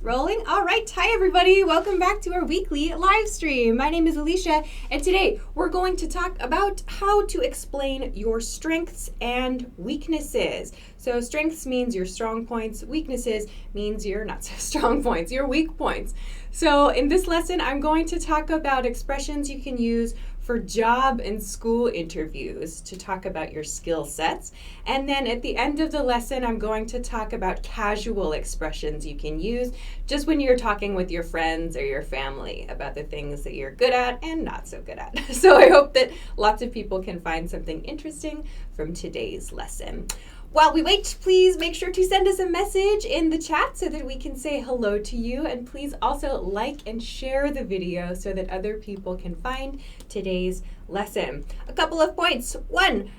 Rolling. All right. Hi, everybody. Welcome back to our weekly live stream. My name is Alicia, and today we're going to talk about how to explain your strengths and weaknesses. So strengths means your strong points. Weaknesses means your not so strong points, your weak points. So in this lesson, I'm going to talk about expressions you can use for job and school interviews to talk about your skill sets. And then at the end of the lesson, I'm going to talk about casual expressions you can use just when you're talking with your friends or your family about the things that you're good at and not so good at. So I hope that lots of people can find something interesting from today's lesson. While we wait, please make sure to send us a message in the chat so that we can say hello to you. And please also like and share the video so that other people can find today's lesson. A couple of points. One,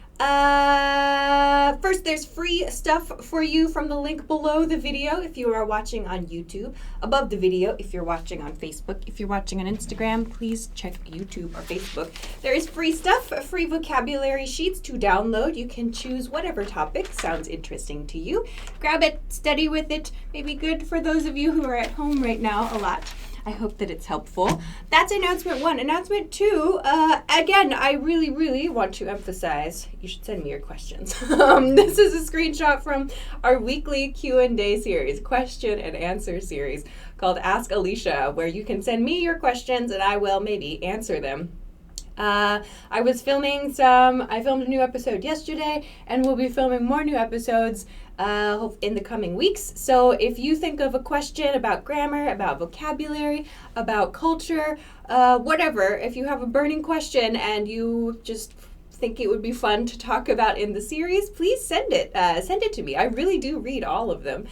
first, there's free stuff for you from the link below the video if you are watching on YouTube, above the video if you're watching on Facebook. If you're watching on Instagram, please check YouTube or Facebook. There is free stuff, free vocabulary sheets to download. You can choose whatever topic sounds interesting to you. Grab it, study with it. Maybe good for those of you who are at home right now a lot. I hope that it's helpful. That's announcement one. Announcement two, again, I really want to emphasize, you should send me your questions. This is a screenshot from our weekly Q&A series, question and answer series called Ask Alicia, where you can send me your questions and I will maybe answer them. I filmed a new episode yesterday, and we'll be filming more new episodes in the coming weeks. So if you think of a question about grammar, about vocabulary, about culture, whatever, if you have a burning question and you just think it would be fun to talk about in the series, please send it to me. I really do read all of them.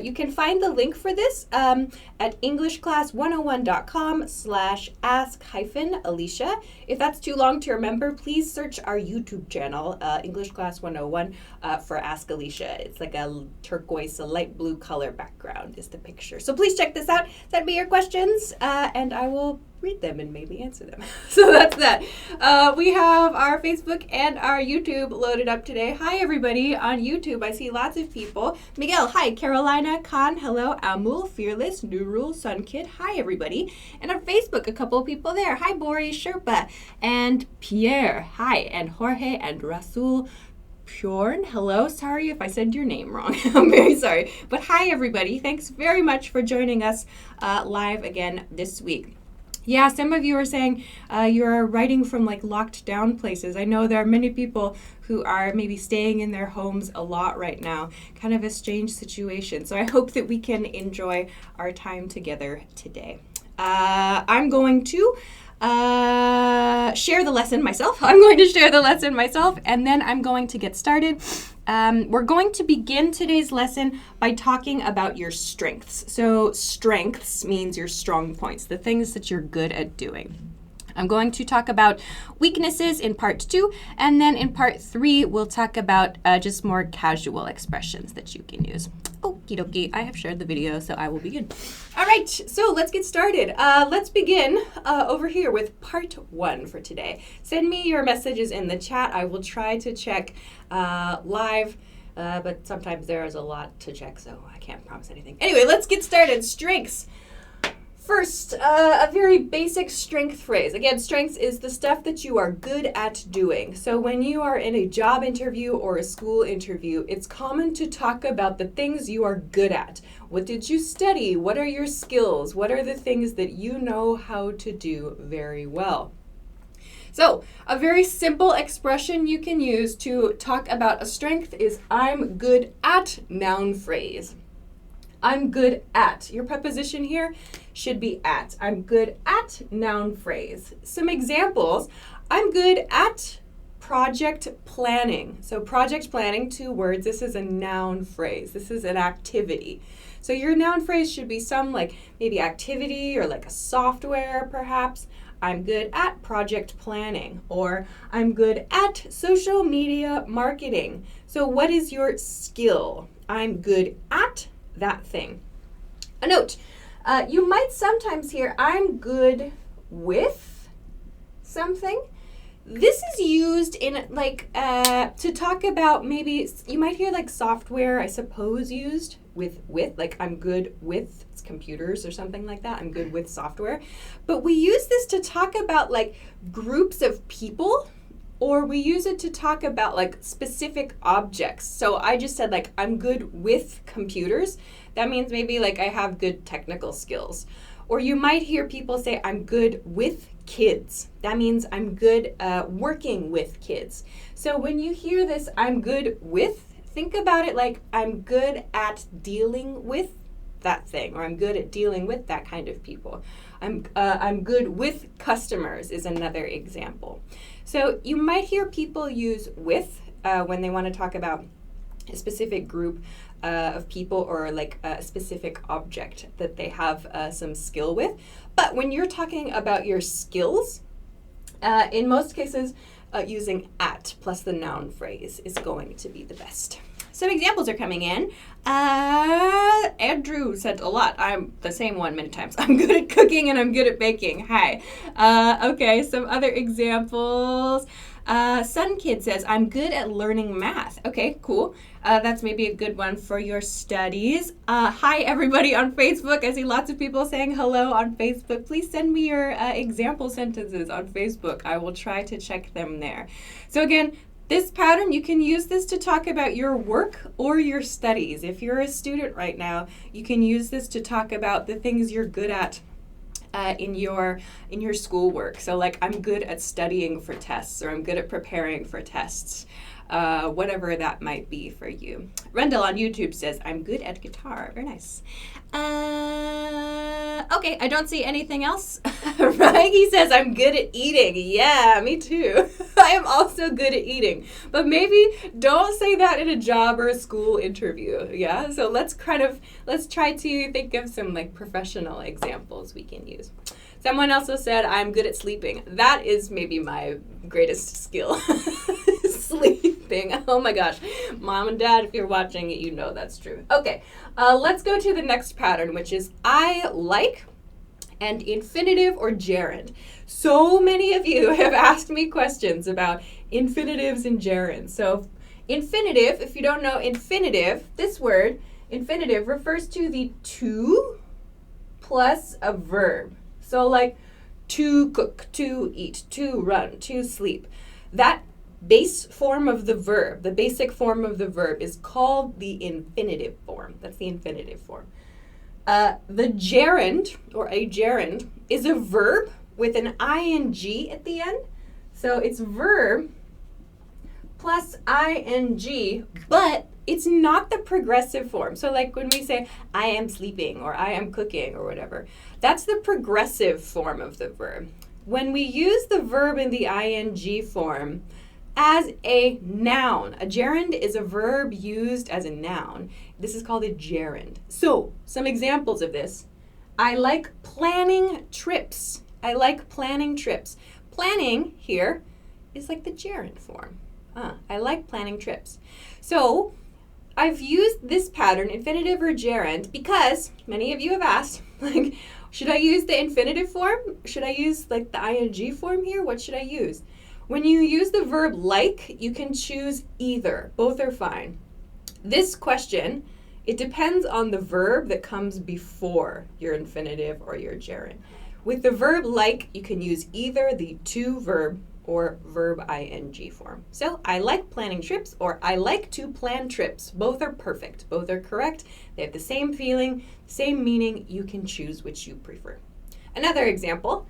You can find the link for this at englishclass101.com/ask-alicia. If that's too long to remember, please search our YouTube channel, English Class 101, for Ask Alicia. It's like a turquoise, a light blue color background is the picture. So please check this out. Send me your questions, and I will read them and maybe answer them. So that's that. We have our Facebook and our YouTube loaded up today. Hi, everybody on YouTube. I see lots of people. Miguel, hi. Carolina, Khan, hello. Amul, Fearless, Nurul, Sun Kid, hi, everybody. And on Facebook, a couple of people there. Hi, Bori, Sherpa, and Pierre, hi. And Jorge and Rasul Pjorn, hello. Sorry if I said your name wrong. I'm very sorry. But hi, everybody. Thanks very much for joining us live again this week. Yeah, some of you are saying you're writing from like locked down places. I know there are many people who are maybe staying in their homes a lot right now. Kind of a strange situation. So I hope that we can enjoy our time together today. I'm going to share the lesson myself. And then I'm going to get started. We're going to begin today's lesson by talking about your strengths. So strengths means your strong points, the things that you're good at doing. I'm going to talk about weaknesses in part 2, and then in part 3, we'll talk about just more casual expressions that you can use. Okie dokie, I have shared the video, so I will begin. All right, so let's get started. Let's begin over here with part 1 for today. Send me your messages in the chat. I will try to check live, but sometimes there is a lot to check, so I can't promise anything. Anyway, let's get started. Strengths. First, a very basic strength phrase. Again, strengths is the stuff that you are good at doing. So when you are in a job interview or a school interview, it's common to talk about the things you are good at. What did you study? What are your skills? What are the things that you know how to do very well? So, a very simple expression you can use to talk about a strength is I'm good at, noun phrase. I'm good at. Your preposition here should be at. I'm good at, noun phrase. Some examples. I'm good at project planning. So project planning, 2 words. This is a noun phrase. This is an activity. So your noun phrase should be some like maybe activity or like a software perhaps. I'm good at project planning, or I'm good at social media marketing. So what is your skill? I'm good at that thing. A note, you might sometimes hear I'm good with something. This is used in like to talk about, maybe you might hear like software, I suppose, used with like I'm good with computers or something like that. I'm good with software. But we use this to talk about like groups of people, or we use it to talk about like specific objects. So I just said like I'm good with computers. That means maybe like I have good technical skills. Or you might hear people say I'm good with kids. That means I'm good working with kids. So when you hear this I'm good with, think about it like I'm good at dealing with that thing, or I'm good at dealing with that kind of people. I'm good with customers is another example. So you might hear people use with when they want to talk about a specific group of people, or like a specific object that they have some skill with. But when you're talking about your skills, in most cases, using at plus the noun phrase is going to be the best. Some examples are coming in. Andrew said a lot. I'm the same one many times. I'm good at cooking and I'm good at baking. Hi. Okay, some other examples. Sun Kid says, I'm good at learning math. Okay, cool. That's maybe a good one for your studies. Hi, everybody on Facebook. I see lots of people saying hello on Facebook. Please send me your example sentences on Facebook. I will try to check them there. So again, this pattern, you can use this to talk about your work or your studies. If you're a student right now, you can use this to talk about the things you're good at in your schoolwork. So like I'm good at studying for tests, or I'm good at preparing for tests. Whatever that might be for you. Rendell on YouTube says, I'm good at guitar. Very nice. Okay, I don't see anything else. Raggy says, I'm good at eating. Yeah, me too. I am also good at eating. But maybe don't say that in a job or a school interview. Yeah, so let's try to think of some like professional examples we can use. Someone also said, I'm good at sleeping. That is maybe my greatest skill. Sleeping. Oh my gosh. Mom and Dad, if you're watching it, you know that's true. Okay, let's go to the next pattern, which is I like and infinitive or gerund. So many of you have asked me questions about infinitives and gerunds. So infinitive, if you don't know infinitive, this word, infinitive, refers to the to plus a verb. So like to cook, to eat, to run, to sleep. That base form of the verb, the basic form of the verb is called the infinitive form. That's the infinitive form. The gerund, or a gerund, is a verb with an ing at the end. So it's verb plus ing, but it's not the progressive form. So like when we say, I am sleeping, or I am cooking, or whatever, that's the progressive form of the verb. When we use the verb in the ing form as a noun, a gerund is a verb used as a noun. This is called a gerund. So some examples of this. I like planning trips. I like planning trips. Planning here is like the gerund form. I like planning trips. So I've used this pattern, infinitive or gerund, because many of you have asked, like, should I use the infinitive form? Should I use like the ing form here? What should I use? When you use the verb like, you can choose either. Both are fine. This question, it depends on the verb that comes before your infinitive or your gerund. With the verb like, you can use either the to verb or verb ing form. So I like planning trips, or I like to plan trips. Both are perfect. Both are correct. They have the same feeling, same meaning. You can choose which you prefer. Another example,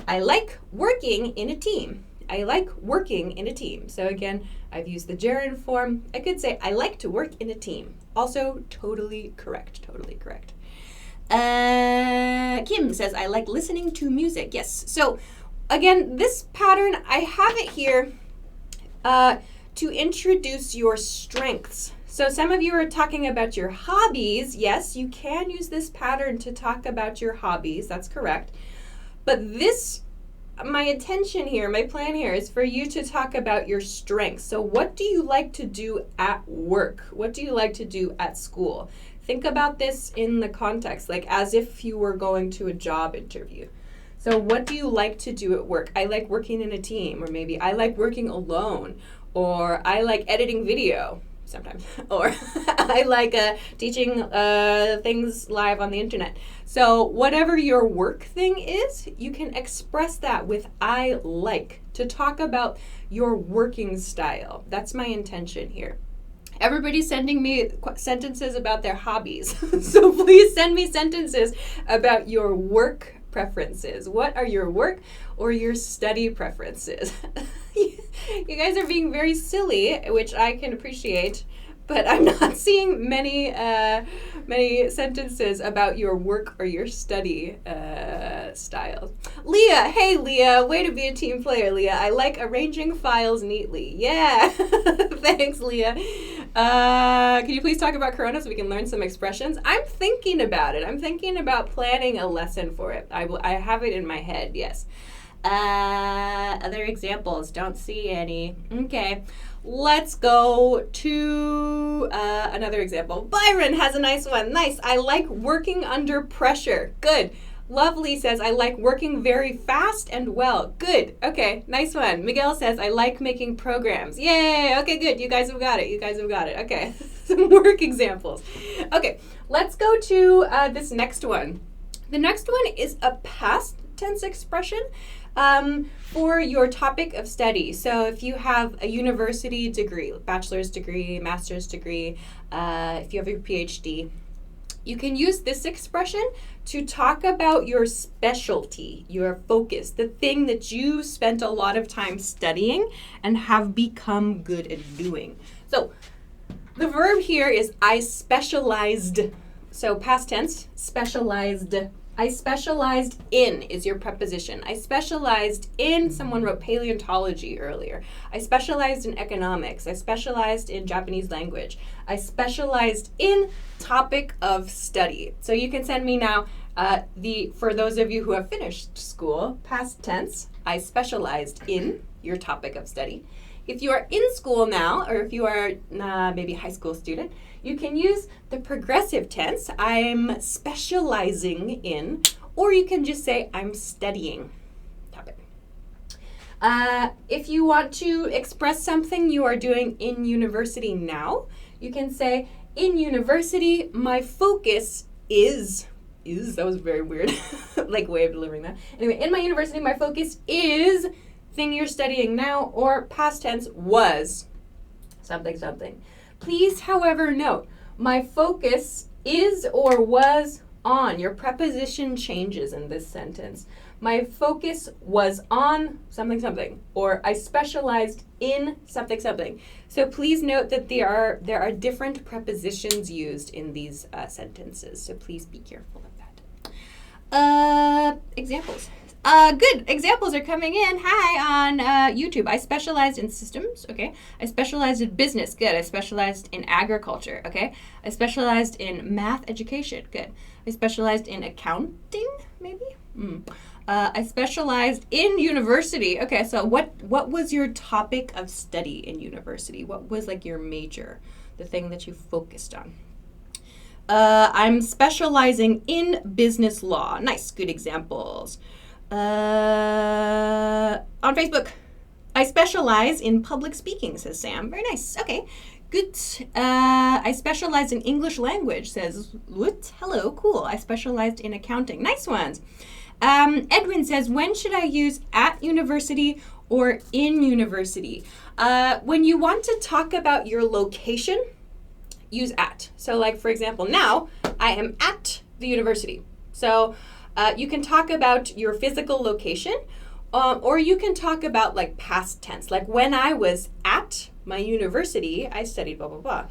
I like working in a team. I like working in a team. So again, I've used the gerund form. I could say, I like to work in a team. Also, totally correct, totally correct. Kim says, I like listening to music. Yes. So again, this pattern, I have it here to introduce your strengths. So some of you are talking about your hobbies. Yes, you can use this pattern to talk about your hobbies. That's correct. But this, my intention here, my plan here is for you to talk about your strengths. So what do you like to do at work? What do you like to do at school? Think about this in the context, like as if you were going to a job interview. So what do you like to do at work? I like working in a team, or maybe I like working alone, or I like editing video sometimes, or I like teaching things live on the internet. So whatever your work thing is, you can express that with I like to talk about your working style. That's my intention here. Everybody's sending me sentences about their hobbies. So please send me sentences about your work preferences. What are your work or your study preferences? You guys are being very silly, which I can appreciate, but I'm not seeing many sentences about your work or your study styles. Leah, hey Leah, way to be a team player, Leah. I like arranging files neatly. Yeah, thanks, Leah. Can you please talk about Corona so we can learn some expressions? I'm thinking about it. I'm thinking about planning a lesson for it. I have it in my head, yes. Other examples, don't see any. Okay, let's go to another example. Byron has a nice one. Nice. I like working under pressure. Good. Lovely says, I like working very fast and well. Good. Okay, nice one. Miguel says, I like making programs. Yay. Okay, good. You guys have got it. You guys have got it. Okay, some work examples. Okay, let's go to this next one. The next one is a past tense expression for your topic of study. So if you have a university degree, bachelor's degree, master's degree, if you have your PhD, you can use this expression to talk about your specialty, your focus, the thing that you spent a lot of time studying and have become good at doing. So the verb here is I specialized. So past tense, specialized. I specialized in is your preposition. I specialized in, someone wrote paleontology earlier. I specialized in economics. I specialized in Japanese language. I specialized in topic of study. So you can send me now for those of you who have finished school, past tense, I specialized in your topic of study. If you are in school now, or if you are maybe a high school student, you can use the progressive tense, I'm specializing in, or you can just say I'm studying topic. If you want to express something you are doing in university now, you can say, in university, my focus is, that was very weird, like way of delivering that. Anyway, in my university, my focus is thing you're studying now, or past tense was something, something. Please, however, note, my focus is or was on. Your preposition changes in this sentence. My focus was on something, something, or I specialized in something, something. So please note that there are different prepositions used in these sentences. So please be careful of that. Examples. Good. Examples are coming in. Hi on YouTube. I specialized in systems. Okay. I specialized in business. Good. I specialized in agriculture. Okay. I specialized in math education. Good. I specialized in accounting, maybe? I specialized in university. Okay, so what was your topic of study in university? What was like your major, the thing that you focused on? I'm specializing in business law. Nice, good examples. On Facebook, I specialize in public speaking, says Sam. Very nice. Okay, good. I specialized in English language, says Woot. Hello, cool. I specialized in accounting. Nice ones. Edwin says, when should I use at university or in university? When you want to talk about your location, use at. So like, for example, now I am at the university. So you can talk about your physical location, or you can talk about like past tense. Like when I was at my university, I studied blah, blah, blah.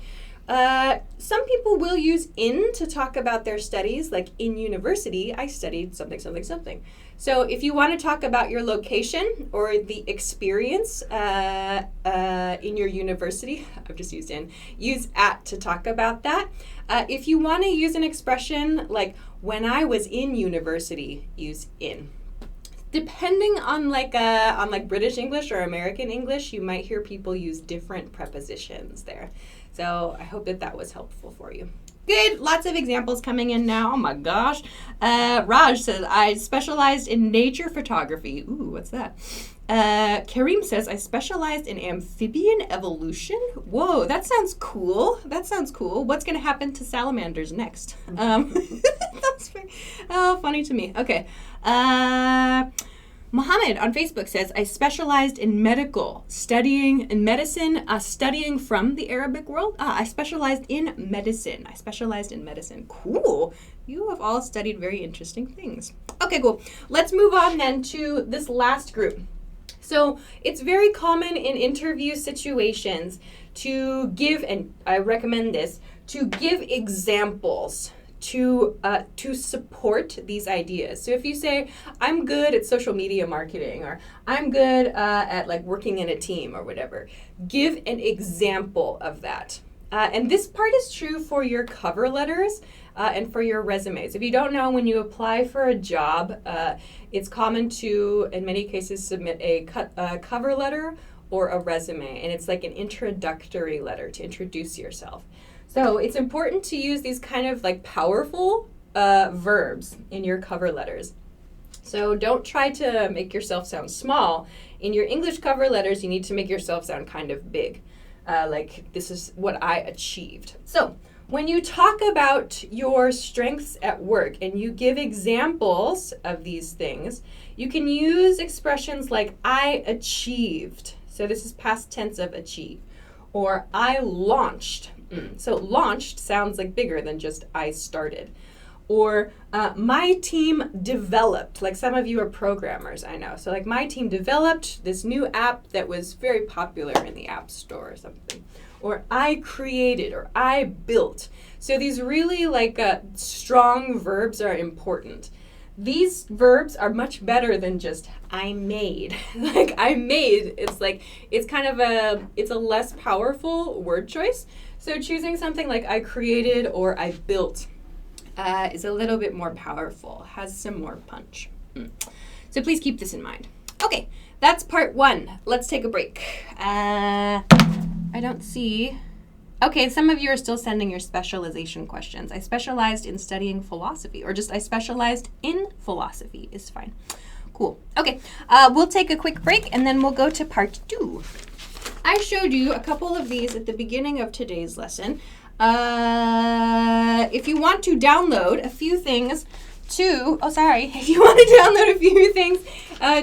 Some people will use in to talk about their studies, like in university, I studied something, something, something. So if you want to talk about your location or the experience in your university, I've just used in, use at to talk about that. If you want to use an expression like when I was in university, use in. Depending on like British English or American English, you might hear people use different prepositions there. So I hope that was helpful for you. Good. Lots of examples coming in now. Oh my gosh. Raj says, I specialized in nature photography. Ooh, what's that? Kareem says, I specialized in amphibian evolution. Whoa, that sounds cool. That sounds cool. What's going to happen to salamanders next? That's funny to me. Okay. Mohammed on Facebook says, I specialized in studying from the Arabic world. I specialized in medicine. Cool. You have all studied very interesting things. Okay, cool. Let's move on then to this last group. So it's very common in interview situations to give, and I recommend this, to give examples to support these ideas. So if you say, I'm good at social media marketing, or I'm good at like working in a team or whatever, give an example of that. And this part is true for your cover letters and for your resumes. If you don't know, when you apply for a job, it's common to, in many cases, submit a cover letter or a resume. And it's like an introductory letter to introduce yourself. So it's important to use these kind of like powerful verbs in your cover letters. So don't try to make yourself sound small. In your English cover letters, you need to make yourself sound kind of big. Like, this is what I achieved. So when you talk about your strengths at work and you give examples of these things, you can use expressions like I achieved. So this is past tense of achieve. Or I launched. So launched sounds like bigger than just I started. Or my team developed, like some of you are programmers, I know. So like my team developed this new app that was very popular in the App Store or something. Or I created, or I built. So these really like strong verbs are important. These verbs are much better than just I made. Like I made, it's kind of it's a less powerful word choice. So choosing something like I created or I built is a little bit more powerful, has some more punch. So please keep this in mind. Okay, that's part 1. Let's take a break. I don't see. Okay, some of you are still sending your specialization questions. I specialized in studying philosophy, or just I specialized in philosophy is fine. Cool. Okay, we'll take a quick break and then we'll go to part 2. I showed you a couple of these at the beginning of today's lesson. If you want to download a few things if you want to download a few things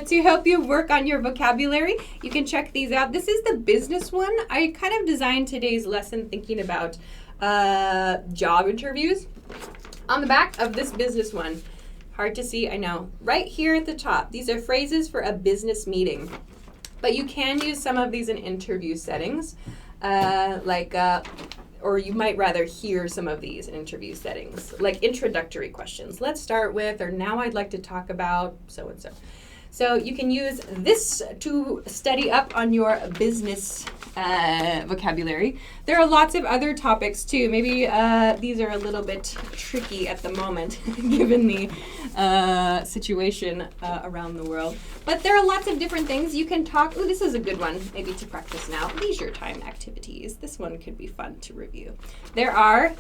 to help you work on your vocabulary, you can check these out. This is the business one. I kind of designed today's lesson thinking about job interviews. On the back of this business one, hard to see, I know, right here at the top, these are phrases for a business meeting. But you can use some of these in interview settings, or you might rather hear some of these in interview settings, like introductory questions. Let's start with, or now I'd like to talk about so-and-so. So you can use this to study up on your business vocabulary. There are lots of other topics too. Maybe these are a little bit tricky at the moment, given the situation around the world. But there are lots of different things you can talk. Ooh, this is a good one, maybe to practice now. Leisure time activities. This one could be fun to review. There are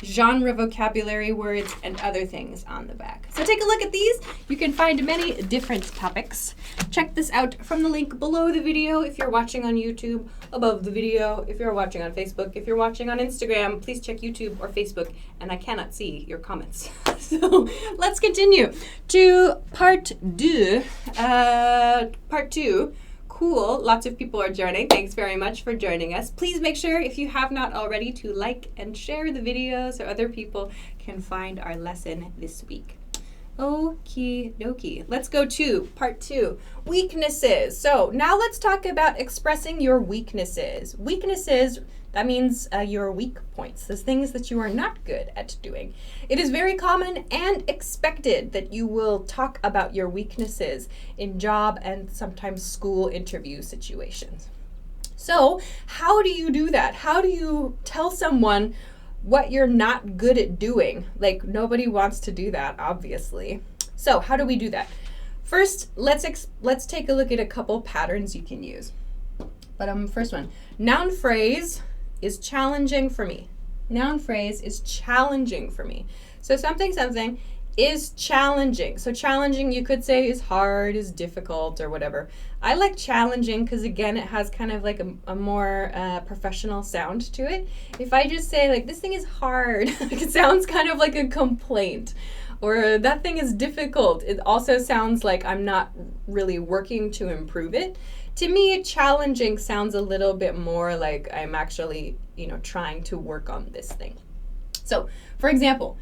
genre vocabulary words and other things on the back. So take a look at these. You can find many different topics. Check this out from the link below the video if you're watching on YouTube, above the video if you're watching on Facebook. If you're watching on Instagram, please check YouTube or Facebook, and I cannot see your comments. So let's continue to part 2. Cool. Lots of people are joining. Thanks very much for joining us. Please make sure, if you have not already, to like and share the video so other people can find our lesson this week. Okie dokie. Let's go to part 2, weaknesses. So now let's talk about expressing your weaknesses. Weaknesses, that means your weak points, those things that you are not good at doing. It is very common and expected that you will talk about your weaknesses in job and sometimes school interview situations. So how do you do that? How do you tell someone what you're not good at doing? Like, nobody wants to do that, obviously. So how do we do that? First, let's take a look at a couple patterns you can use. But first one, noun phrase is challenging for me. noun phrase is challenging for me. So something is challenging. So challenging, you could say, is hard, is difficult, or whatever. I like challenging because, again, it has kind of like a more professional sound to it. If I just say, like, this thing is hard, it sounds kind of like a complaint. Or that thing is difficult. It also sounds like I'm not really working to improve it. To me, challenging sounds a little bit more like I'm actually, trying to work on this thing. So, for example,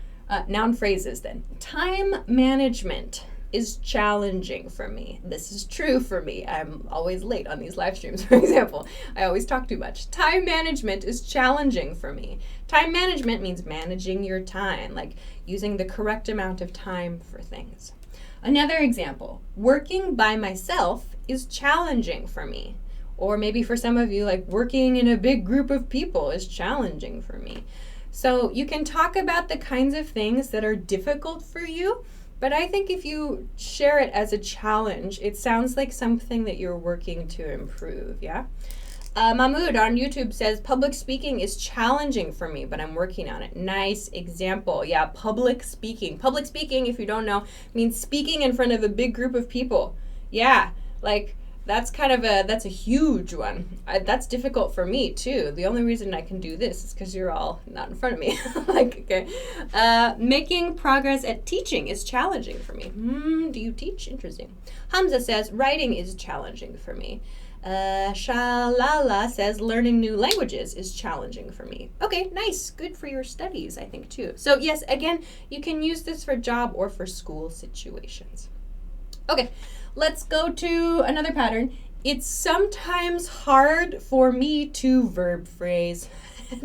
noun phrases then. Time management is challenging for me. This is true for me. I'm always late on these live streams, for example. I always talk too much. Time management is challenging for me. Time management means managing your time, like using the correct amount of time for things. Another example, working by myself is challenging for me. Or maybe for some of you, like working in a big group of people is challenging for me. So you can talk about the kinds of things that are difficult for you, but I think if you share it as a challenge, it sounds like something that you're working to improve, yeah? Mahmoud on YouTube says, public speaking is challenging for me, but I'm working on it. Nice example. Yeah, public speaking. Public speaking, if you don't know, means speaking in front of a big group of people. Yeah, like that's a huge one. That's difficult for me too. The only reason I can do this is because you're all not in front of me. Okay. Making progress at teaching is challenging for me. Do you teach? Interesting. Hamza says, writing is challenging for me. Shalala says, learning new languages is challenging for me. Okay, nice. Good for your studies, I think, too. So yes, again, you can use this for job or for school situations. Okay, let's go to another pattern. It's sometimes hard for me to verb phrase.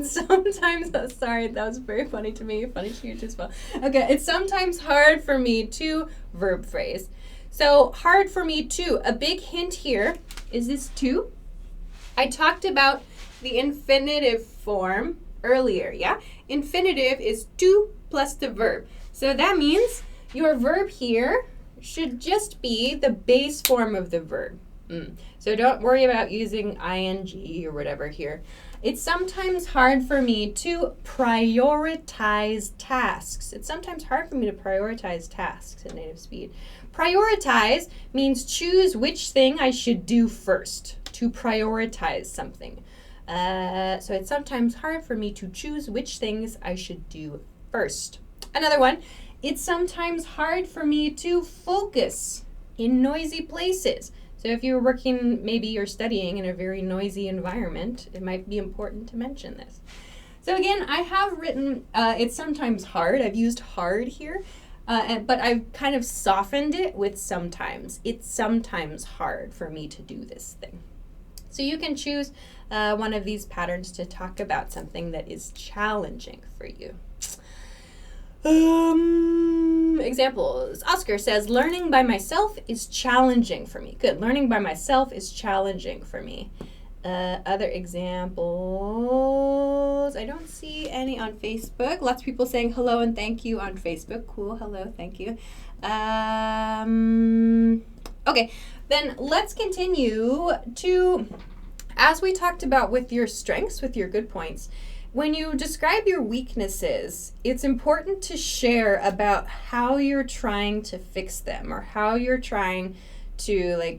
Sometimes, sorry, that was very funny to me. Funny to you too as well. Okay, it's sometimes hard for me to verb phrase. So hard for me too. A big hint here is this to. I talked about the infinitive form earlier, yeah? Infinitive is to plus the verb. So that means your verb here should just be the base form of the verb. So don't worry about using ing or whatever here. It's sometimes hard for me to prioritize tasks. It's sometimes hard for me to prioritize tasks in native speed. Prioritize means choose which thing I should do first, to prioritize something. So it's sometimes hard for me to choose which things I should do first. Another one, it's sometimes hard for me to focus in noisy places. So if you're working, maybe you're studying in a very noisy environment, it might be important to mention this. So again, I have written, it's sometimes hard. I've used hard here. But I've kind of softened it with sometimes. It's sometimes hard for me to do this thing. So you can choose one of these patterns to talk about something that is challenging for you. Examples. Oscar says, learning by myself is challenging for me. Good. Learning by myself is challenging for me. Other examples. I don't see any on Facebook. Lots of people saying hello and thank you on Facebook. Cool. Hello. Thank you. Okay. Then let's continue to, as we talked about with your strengths, with your good points, when you describe your weaknesses, it's important to share about how you're trying to fix them or how you're trying to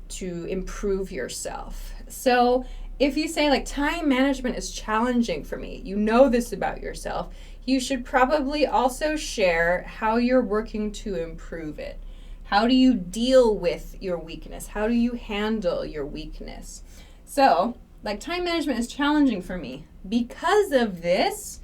to improve yourself. So if you say like time management is challenging for me, you know this about yourself, you should probably also share how you're working to improve it. How do you deal with your weakness? How do you handle your weakness? So like time management is challenging for me. Because of this,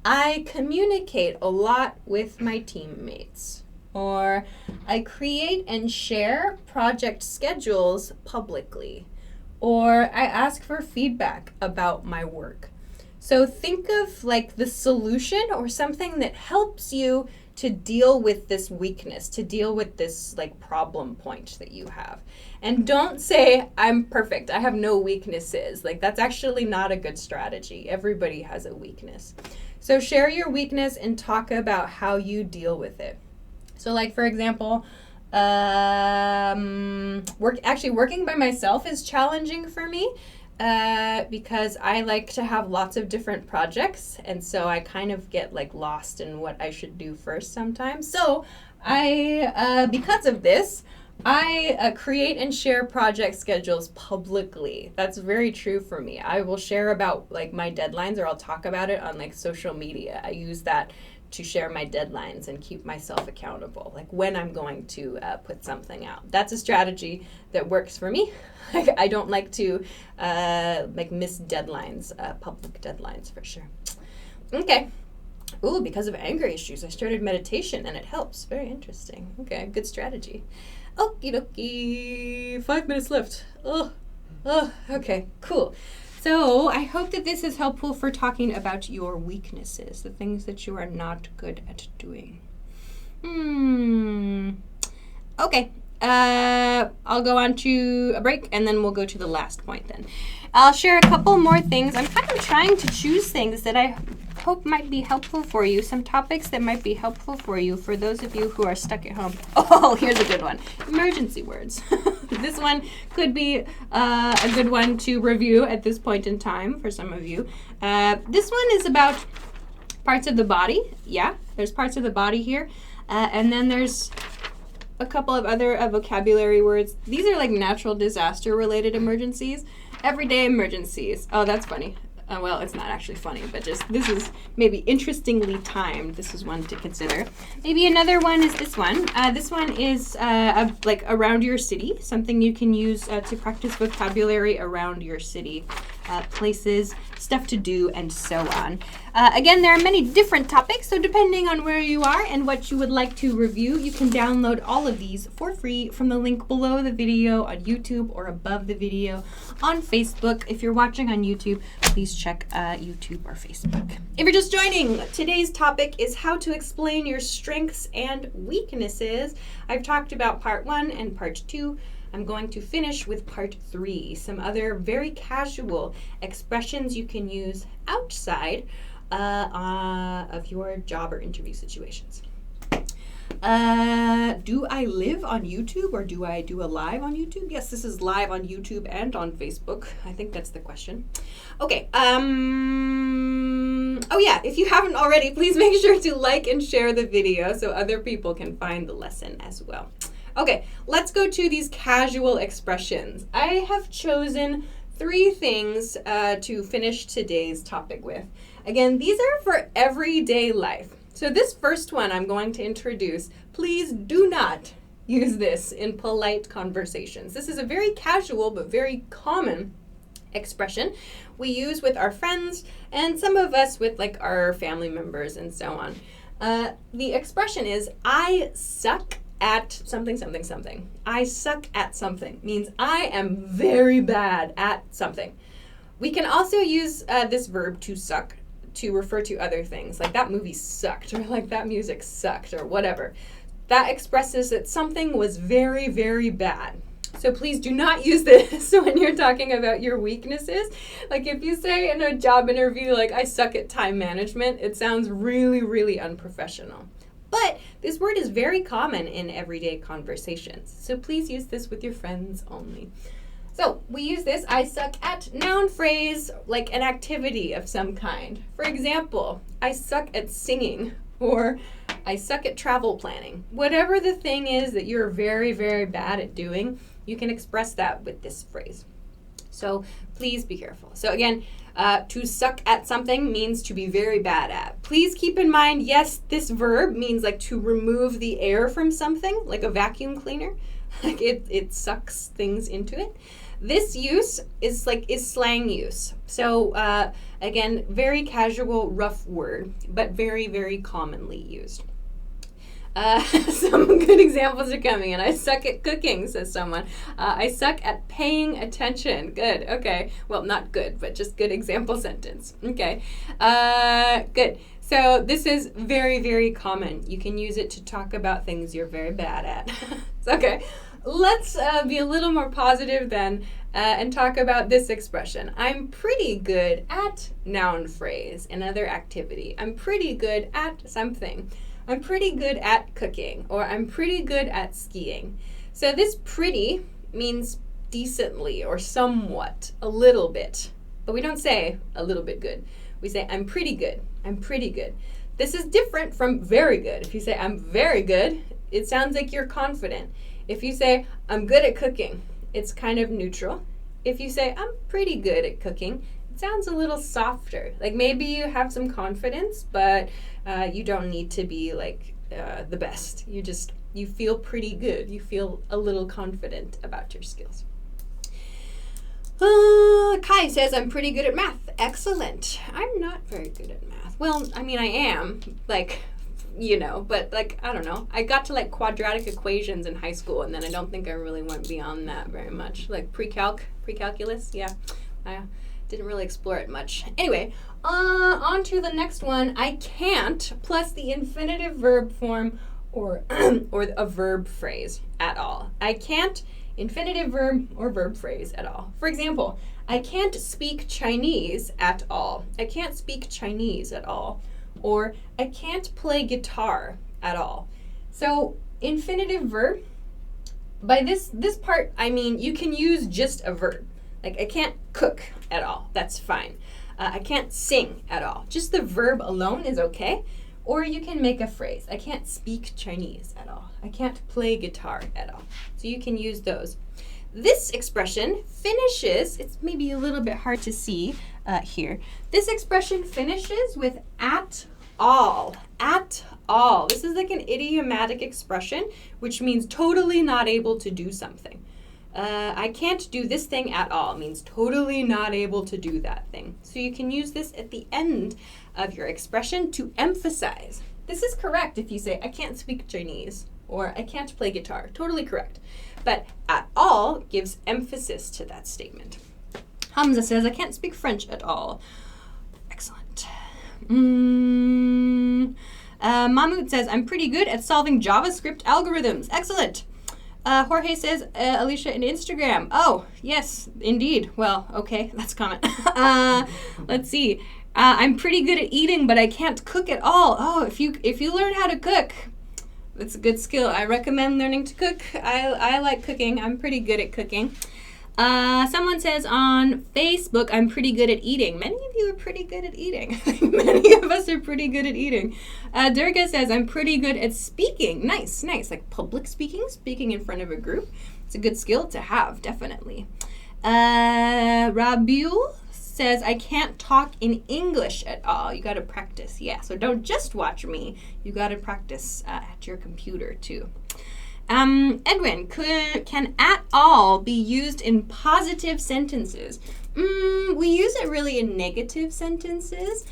I communicate a lot with my teammates. Or I create and share project schedules publicly. Or I ask for feedback about my work. So think of like the solution or something that helps you to deal with this weakness, to deal with this like problem point that you have. And don't say, I'm perfect, I have no weaknesses. Like that's actually not a good strategy. Everybody has a weakness. So share your weakness and talk about how you deal with it. So like for example, working by myself is challenging for me. because I like to have lots of different projects, and so I kind of get like lost in what I should do first sometimes. So because of this, I create and share project schedules publicly. That's very true for me. I will share about like my deadlines, or I'll talk about it on like social media. I use that to share my deadlines and keep myself accountable, like when I'm going to put something out. That's a strategy that works for me. I don't like to miss deadlines, public deadlines for sure. Okay. Ooh, because of anger issues, I started meditation and it helps. Very interesting. Okay, good strategy. Okie dokie. 5 minutes left. Oh, okay, cool. So I hope that this is helpful for talking about your weaknesses, the things that you are not good at doing. Okay. I'll go on to a break and then we'll go to the last point then. I'll share a couple more things. I'm kind of trying to choose things that I hope might be helpful for you, some topics that might be helpful for you, for those of you who are stuck at home. Oh, here's a good one. Emergency words. This one could be a good one to review at this point in time for some of you. This one is about parts of the body. Yeah, there's parts of the body here. And then there's a couple of other vocabulary words. These are like natural disaster related emergencies. Everyday emergencies. Oh, that's funny. Well, it's not actually funny, but just this is maybe interestingly timed. This is one to consider. Maybe another one is this one. This one is like around your city, something you can use to practice vocabulary around your city, places, stuff to do, and so on. Again, there are many different topics, so depending on where you are and what you would like to review, you can download all of these for free from the link below the video on YouTube or above the video on Facebook. If you're watching on YouTube, please check YouTube or Facebook. If you're just joining, today's topic is how to explain your strengths and weaknesses. I've talked about part 1 and part 2. I'm going to finish with part 3, some other very casual expressions you can use outside of your job or interview situations. Do I live on YouTube or do I do a live on YouTube? Yes, this is live on YouTube and on Facebook. I think that's the question. Okay. Oh yeah, if you haven't already, please make sure to like and share the video so other people can find the lesson as well. Okay, let's go to these casual expressions. I have chosen 3 things to finish today's topic with. Again, these are for everyday life. So this first one I'm going to introduce, please do not use this in polite conversations. This is a very casual but very common expression we use with our friends and some of us with like our family members and so on. The expression is, I suck at something, something, something. I suck at something means I am very bad at something. We can also use this verb to suck to refer to other things, like that movie sucked, or like that music sucked, or whatever. That expresses that something was very, very bad. So please do not use this when you're talking about your weaknesses. Like if you say in a job interview, like, I suck at time management, it sounds really, really unprofessional. But this word is very common in everyday conversations. So please use this with your friends only. So we use this, I suck at, noun phrase, like an activity of some kind. For example, I suck at singing, or I suck at travel planning. Whatever the thing is that you're very, very bad at doing, you can express that with this phrase. So please be careful. So again, to suck at something means to be very bad at. Please keep in mind, yes, this verb means like to remove the air from something, like a vacuum cleaner. Like it sucks things into it. This use is slang use. So again, very casual, rough word, but very, very commonly used. Some good examples are coming in. I suck at cooking, says someone. I suck at paying attention. Good. Okay. Well, not good, but just good example sentence. Okay. Good. So this is very, very common. You can use it to talk about things you're very bad at. Okay. Let's be a little more positive then and talk about this expression. I'm pretty good at, noun phrase, another activity. I'm pretty good at something. I'm pretty good at cooking, or I'm pretty good at skiing. So this pretty means decently or somewhat, a little bit. But we don't say a little bit good. We say, I'm pretty good. I'm pretty good. This is different from very good. If you say, I'm very good, it sounds like you're confident. If you say, I'm good at cooking, it's kind of neutral. If you say, I'm pretty good at cooking, it sounds a little softer. Like maybe you have some confidence, but you don't need to be like the best. You feel pretty good. You feel a little confident about your skills. Kai says, I'm pretty good at math. Excellent. I'm not very good at math. Well, I mean, I am, like, but like, I don't know. I got to like quadratic equations in high school, and then I don't think I really went beyond that very much. Like pre-calculus, yeah. I didn't really explore it much. Anyway, on to the next one. I can't plus the infinitive verb form or a verb phrase at all. I can't infinitive verb or verb phrase at all. For example, I can't speak Chinese at all. I can't speak Chinese at all. Or I can't play guitar at all. So infinitive verb, by this part, I mean you can use just a verb. Like I can't cook at all. That's fine. I can't sing at all. Just the verb alone is okay. Or you can make a phrase. I can't speak Chinese at all. I can't play guitar at all. So you can use those. This expression finishes, it's maybe a little bit hard to see here. This expression finishes with at all. At all. This is like an idiomatic expression, which means totally not able to do something. I can't do this thing at all means totally not able to do that thing. So you can use this at the end of your expression to emphasize. This is correct if you say, I can't speak Chinese, or I can't play guitar. Totally correct. But at all gives emphasis to that statement. Hamza says, I can't speak French at all. Excellent. Mahmoud says, I'm pretty good at solving JavaScript algorithms. Excellent. Jorge says, Alicia in Instagram. Oh, yes, indeed. Well, okay, that's a comment. Let's see. I'm pretty good at eating, but I can't cook at all. Oh, if you learn how to cook, that's a good skill. I recommend learning to cook. I like cooking. I'm pretty good at cooking. Someone says on Facebook, I'm pretty good at eating. Many of you are pretty good at eating. Many of us are pretty good at eating. Durga says, I'm pretty good at speaking. Nice. Like public speaking in front of a group. It's a good skill to have, definitely. Rabiul says, I can't talk in English at all. You got to practice. Yeah, so don't just watch me. You got to practice at your computer too. Edwin, can at all be used in positive sentences? We use it really in negative sentences.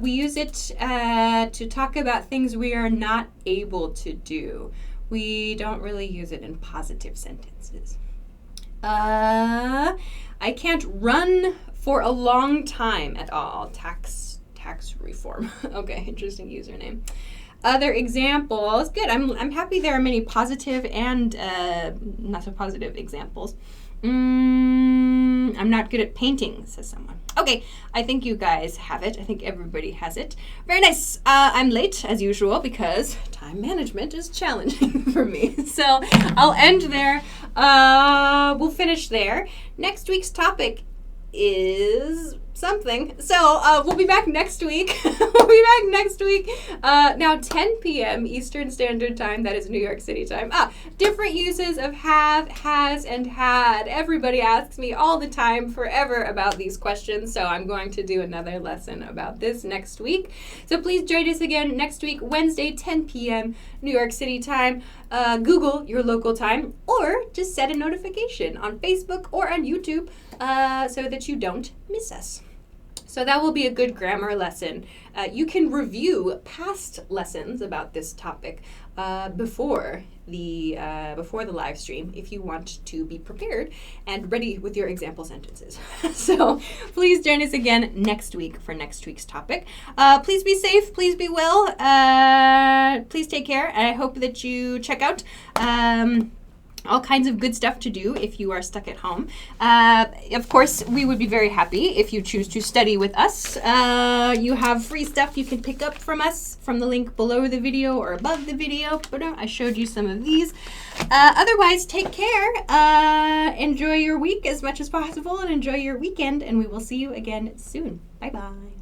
We use it to talk about things we are not able to do. We don't really use it in positive sentences. I can't run for a long time at all. Tax reform. Okay, interesting username. Other examples. Good. I'm happy there are many positive and not so positive examples. I'm not good at painting, says someone. Okay, I think you guys have it. I think everybody has it. Very nice. I'm late, as usual, because time management is challenging for me. So I'll end there. We'll finish there. Next week's topic is something. So we'll be back next week. Now 10 p.m. Eastern Standard Time. That is New York City time. Different uses of have, has, and had. Everybody asks me all the time, forever, about these questions. So I'm going to do another lesson about this next week. So please join us again next week, Wednesday, 10 p.m. New York City time. Google your local time, or just set a notification on Facebook or on YouTube so that you don't miss us. So that will be a good grammar lesson. You can review past lessons about this topic before the live stream if you want to be prepared and ready with your example sentences. So please join us again next week for next week's topic. Please be safe. Please be well. Please take care. I hope that you check out all kinds of good stuff to do if you are stuck at home. Of course, we would be very happy if you choose to study with us. You have free stuff you can pick up from us from the link below the video or above the video. I showed you some of these. Otherwise, take care. Enjoy your week as much as possible and enjoy your weekend, and we will see you again soon. Bye-bye.